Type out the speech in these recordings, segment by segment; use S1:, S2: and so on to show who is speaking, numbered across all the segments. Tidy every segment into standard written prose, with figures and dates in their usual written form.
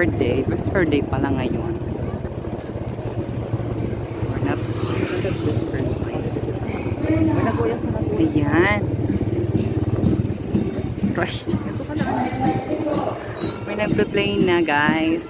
S1: day. Vesper day pala ngayon. We're not Vesper night. Ayan. Right. May nagpe-play na, guys.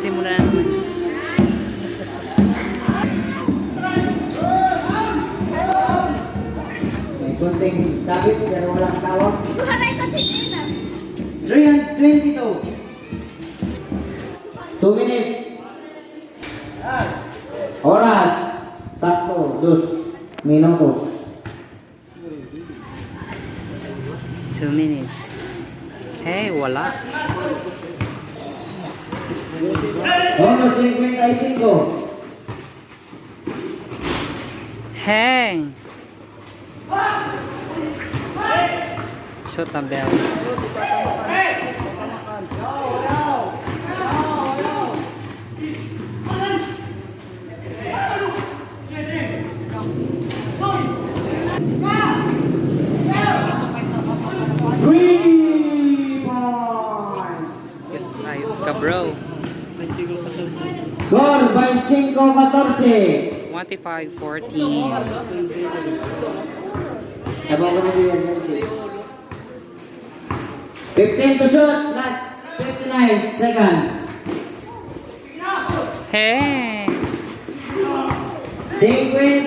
S1: Simula naman.
S2: May kunting sabit, pero walang tawag. 322. 2 minutes. Oras. 2 minutos.
S1: 2 minutes. Hey, wala.
S2: 1:55.
S1: Hey! Shoot a bell. Yes, ayos ka, bro.
S2: Score 25-14.
S1: 25-14.
S2: Abang ko na din. 15 to shoot. Last 59 seconds.
S1: Hey!
S2: 50.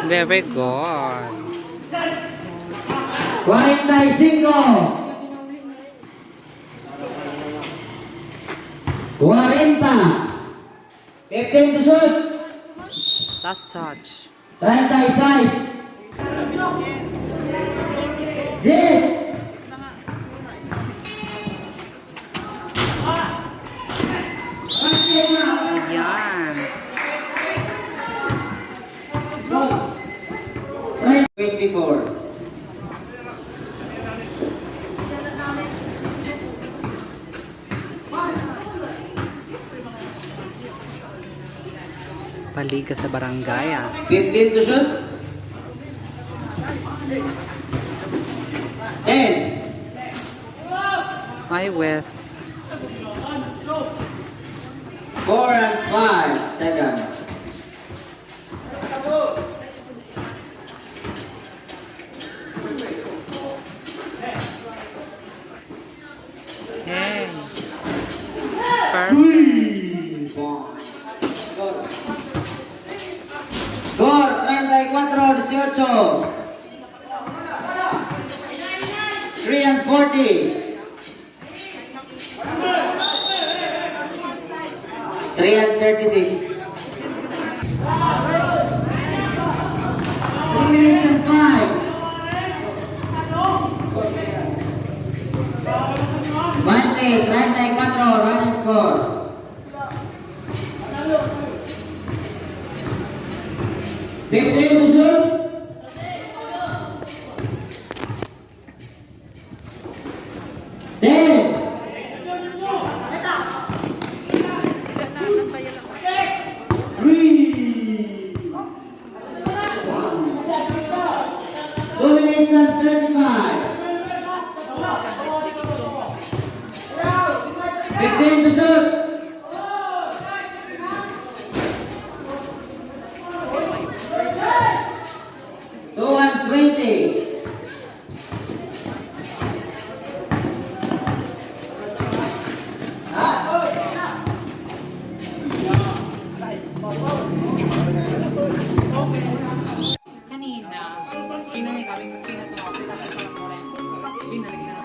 S1: Very good.
S2: 45. 40. 15 to shoot.
S1: Last touch.
S2: 36. Yes.
S1: Ayan.
S2: 24.
S1: Nakaliga sa barangay, ah.
S2: 15 to shoot. 10.
S1: Hi, Wes.
S2: 4 and 5 seconds.
S1: Hey. Perfect.
S2: Score 34-18. 3 and 40. 3 and 36. 3 minutes and 5. 34, running score. 15 to shoot. 10. 3. 2 minutes and 35. 15 to shoot. 2 and 20.
S1: Kanina, pinunay kami kasi na tumapit sa pinalik na.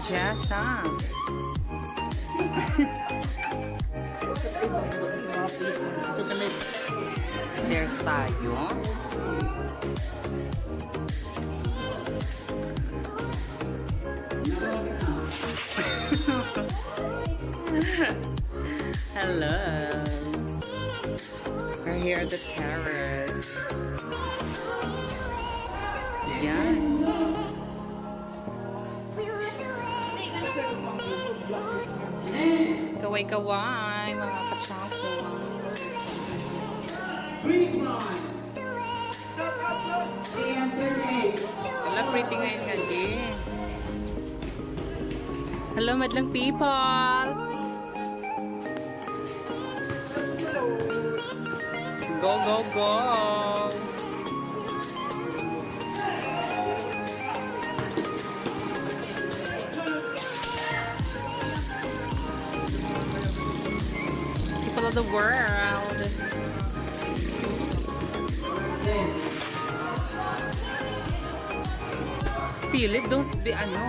S1: Jessa. Stairs tayo. Hello. We're here at the terrace. Yan. Kaway-kaway, mga kachako. Wala, pretty ngayon nga din. Hello, madlang people! Go, go, go! People of the world! Feel it, don't be ano.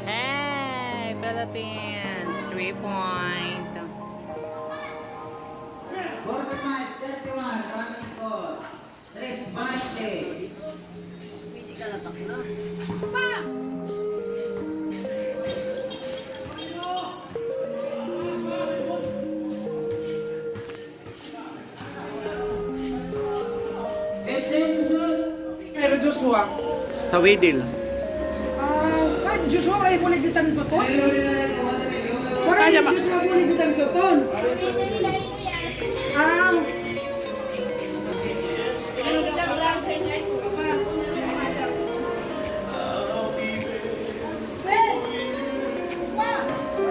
S1: Hey, Philippines! 3 point.
S2: 45-31, running score. 3-20.
S3: Pero Joshua,
S1: Sa Widil.
S3: Joshua wala boleh ditan soton. Wala Joshua boleh ditan soton.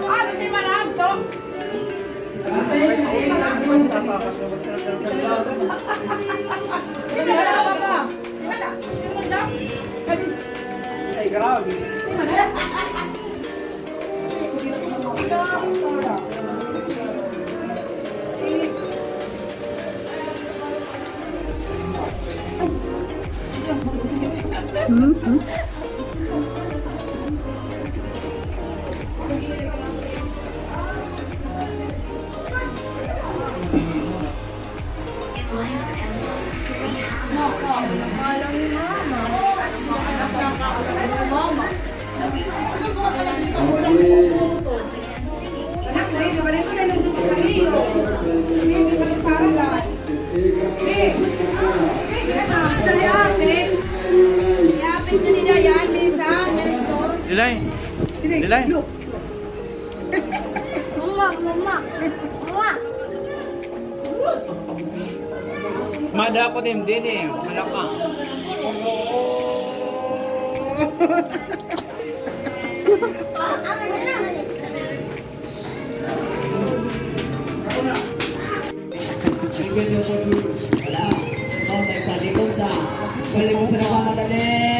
S3: Nanti mana to?
S4: Ay, grabe.
S3: Anak, hindi, nabalito na nung dugo sa iyo. Hindi, hindi pa nagparang lahat. Hindi. Hindi, sa yapit. Yapit na nila yan, Lisa.
S4: Dilay. Dilay.
S3: Look.
S5: Mama, mama, mama.
S4: Mada ako din eh. Malaka.
S2: Balik mo sa nagmamadali.